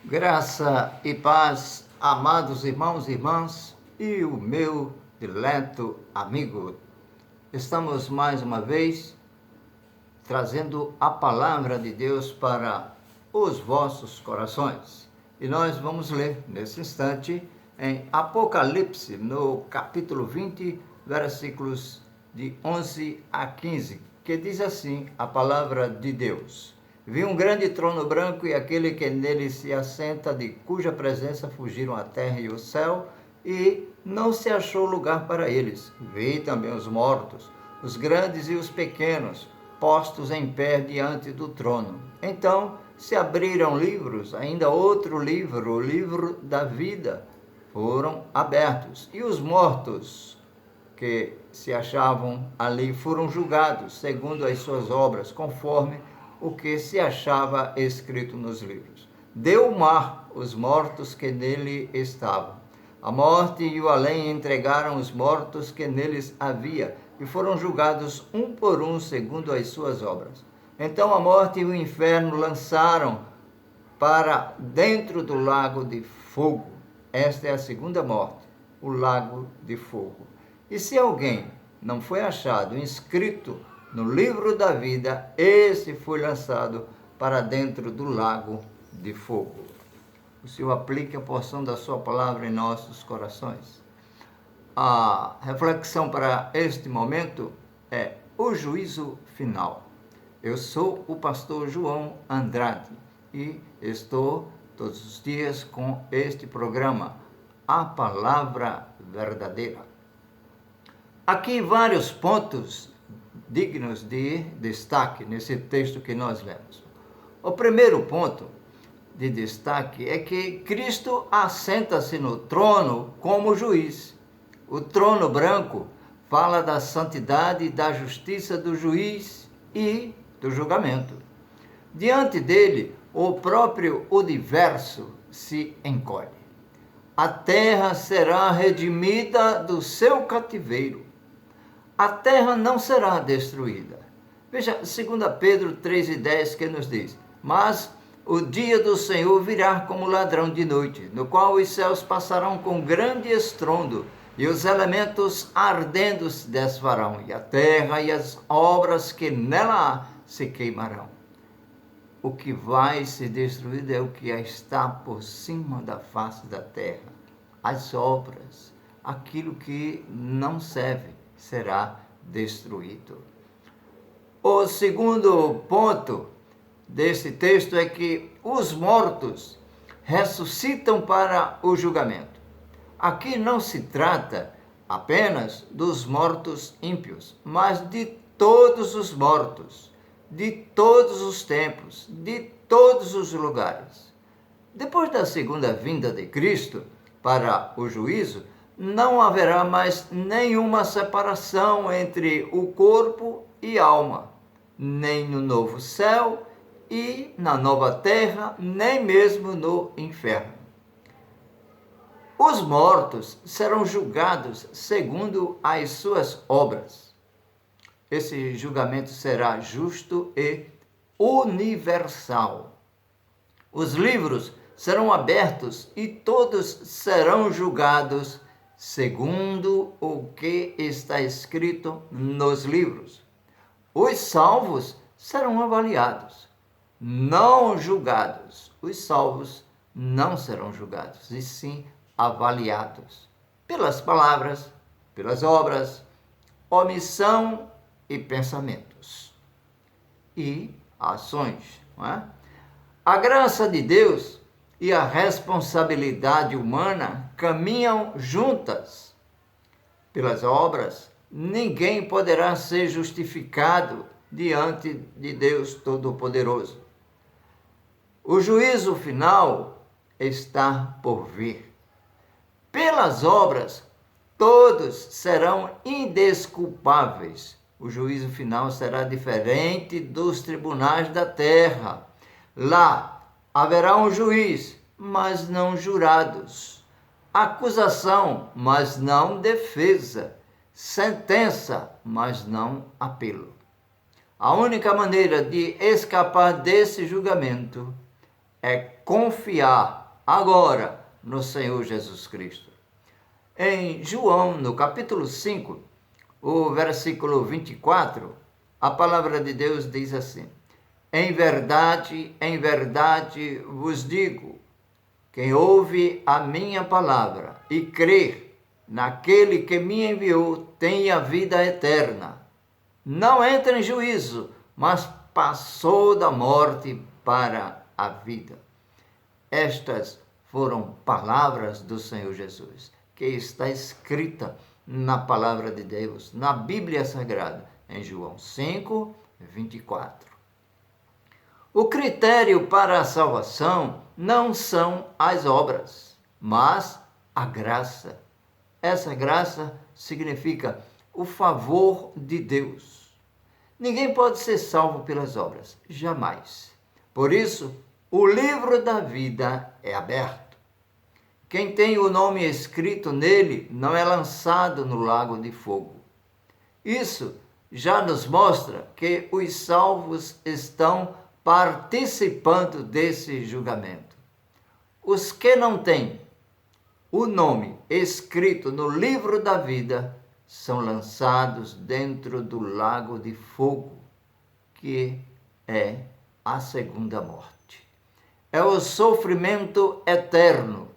Graça e paz, amados irmãos e irmãs, e o meu dileto amigo. Estamos mais uma vez trazendo a palavra de Deus para os vossos corações. E nós vamos ler nesse instante em Apocalipse, no capítulo 20, versículos de 11 a 15, que diz assim a palavra de Deus. Vi um grande trono branco e aquele que nele se assenta, de cuja presença fugiram a terra e o céu, e não se achou lugar para eles. Vi também os mortos, os grandes e os pequenos, postos em pé diante do trono. Então se abriram livros, ainda outro livro, o livro da vida, foram abertos, e os mortos que se achavam ali foram julgados segundo as suas obras, conforme o que se achava escrito nos livros. Deu o mar os mortos que nele estavam. A morte e o além entregaram os mortos que neles havia, e foram julgados um por um segundo as suas obras. Então a morte e o inferno lançaram para dentro do lago de fogo. Esta é a segunda morte, o lago de fogo. E se alguém não foi achado inscrito no livro da vida, esse foi lançado para dentro do lago de fogo. O Senhor aplique a porção da sua palavra em nossos corações. A reflexão para este momento é o juízo final. Eu sou o pastor João Andrade e estou todos os dias com este programa, A Palavra Verdadeira. Aqui vários pontos dignos de destaque nesse texto que nós lemos. O primeiro ponto de destaque é que Cristo assenta-se no trono como juiz. O trono branco fala da santidade e da justiça do juiz e do julgamento. Diante dele, o próprio universo se encolhe. A terra será redimida do seu cativeiro. A terra não será destruída. Veja, 2 Pedro 3,10 que nos diz: mas o dia do Senhor virá como ladrão de noite, no qual os céus passarão com grande estrondo, e os elementos ardendo se desfarão, e a terra e as obras que nela há se queimarão. O que vai ser destruído é o que está por cima da face da terra. As obras, aquilo que não serve, será destruído. O segundo ponto desse texto é que os mortos ressuscitam para o julgamento. Aqui não se trata apenas dos mortos ímpios, mas de todos os mortos, de todos os tempos, de todos os lugares. Depois da segunda vinda de Cristo para o juízo, não haverá mais nenhuma separação entre o corpo e alma, nem no novo céu e na nova terra, nem mesmo no inferno. Os mortos serão julgados segundo as suas obras. Esse julgamento será justo e universal. Os livros serão abertos e todos serão julgados segundo o que está escrito nos livros. Os salvos serão avaliados, não julgados. Os salvos não serão julgados, e sim avaliados pelas palavras, pelas obras, omissão e pensamentos e ações. Não é? A graça de Deus e a responsabilidade humana caminham juntas. Pelas obras, ninguém poderá ser justificado diante de Deus Todo-Poderoso. O juízo final está por vir. Pelas obras, todos serão indesculpáveis. O juízo final será diferente dos tribunais da terra. Lá haverá um juiz, mas não jurados. Acusação, mas não defesa. Sentença, mas não apelo. A única maneira de escapar desse julgamento é confiar agora no Senhor Jesus Cristo. Em João, no capítulo 5, o versículo 24, a palavra de Deus diz assim: em verdade vos digo, quem ouve a minha palavra e crê naquele que me enviou tem a vida eterna. Não entra em juízo, mas passou da morte para a vida. Estas foram palavras do Senhor Jesus, que está escrita na palavra de Deus, na Bíblia Sagrada, em João 5, 24. O critério para a salvação não são as obras, mas a graça. Essa graça significa o favor de Deus. Ninguém pode ser salvo pelas obras, jamais. Por isso, o livro da vida é aberto. Quem tem o nome escrito nele não é lançado no lago de fogo. Isso já nos mostra que os salvos estão participando desse julgamento. Os que não têm o nome escrito no livro da vida são lançados dentro do lago de fogo, que é a segunda morte. É o sofrimento eterno.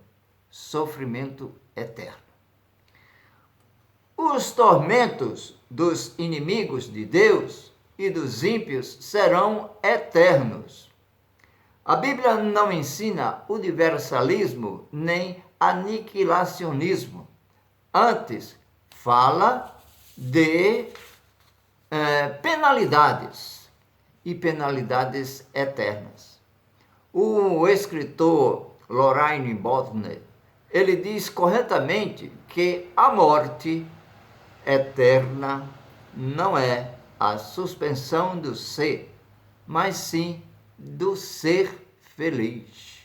Sofrimento eterno. Os tormentos dos inimigos de Deus e dos ímpios serão eternos. A Bíblia não ensina universalismo nem aniquilacionismo. Antes, fala de penalidades e penalidades eternas. O escritor Loraine Bontner, ele diz corretamente que a morte eterna não é a suspensão do ser, mas sim do ser feliz.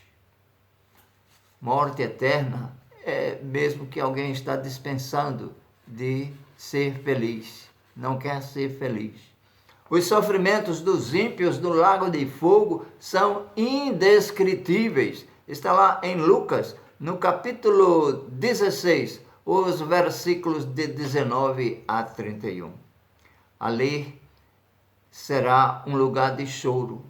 Morte eterna é mesmo que alguém está dispensando de ser feliz, não quer ser feliz. Os sofrimentos dos ímpios do lago de fogo são indescritíveis. Está lá em Lucas, no capítulo 16, os versículos de 19 a 31. Ali será um lugar de choro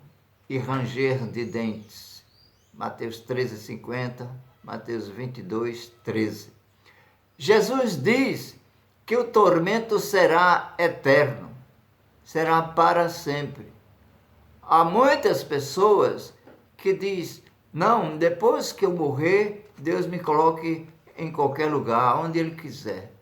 e ranger de dentes. Mateus 13, 50, Mateus 22, 13. Jesus diz que o tormento será eterno, será para sempre. Há muitas pessoas que dizem: não, depois que eu morrer, Deus me coloque em qualquer lugar, onde Ele quiser.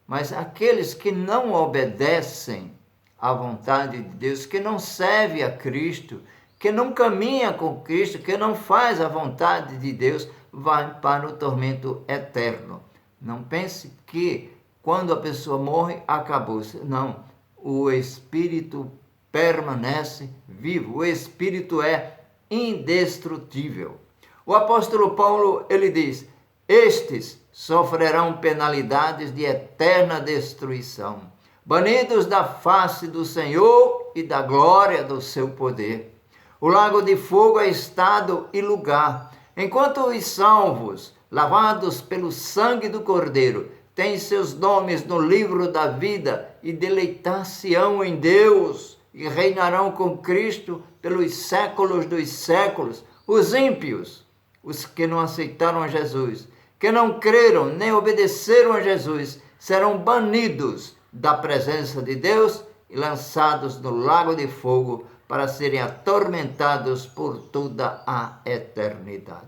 Mas aqueles que não obedecem à vontade de Deus, que não servem a Cristo, que não caminha com Cristo, que não faz a vontade de Deus, vai para o tormento eterno. Não pense que quando a pessoa morre, acabou-se. Não, o Espírito permanece vivo, o Espírito é indestrutível. O apóstolo Paulo, ele diz: estes sofrerão penalidades de eterna destruição, banidos da face do Senhor e da glória do seu poder. O lago de fogo é estado e lugar, enquanto os salvos, lavados pelo sangue do Cordeiro, têm seus nomes no livro da vida e deleitar-se-ão em Deus e reinarão com Cristo pelos séculos dos séculos. Os ímpios, os que não aceitaram a Jesus, que não creram nem obedeceram a Jesus, serão banidos da presença de Deus e lançados no lago de fogo para serem atormentados por toda a eternidade.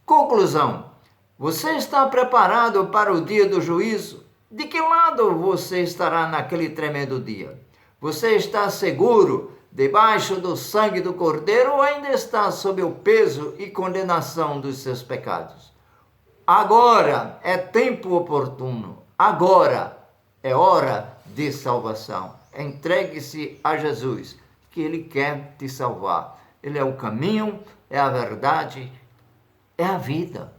Conclusão: você está preparado para o dia do juízo? De que lado você estará naquele tremendo dia? Você está seguro debaixo do sangue do Cordeiro ou ainda está sob o peso e condenação dos seus pecados? Agora é tempo oportuno, agora é hora de salvação. Entregue-se a Jesus, que Ele quer te salvar. Ele é o caminho, é a verdade, é a vida.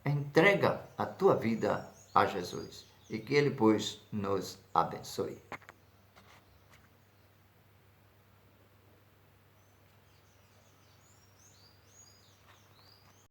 Entrega a tua vida a Jesus e que Ele, pois, nos abençoe.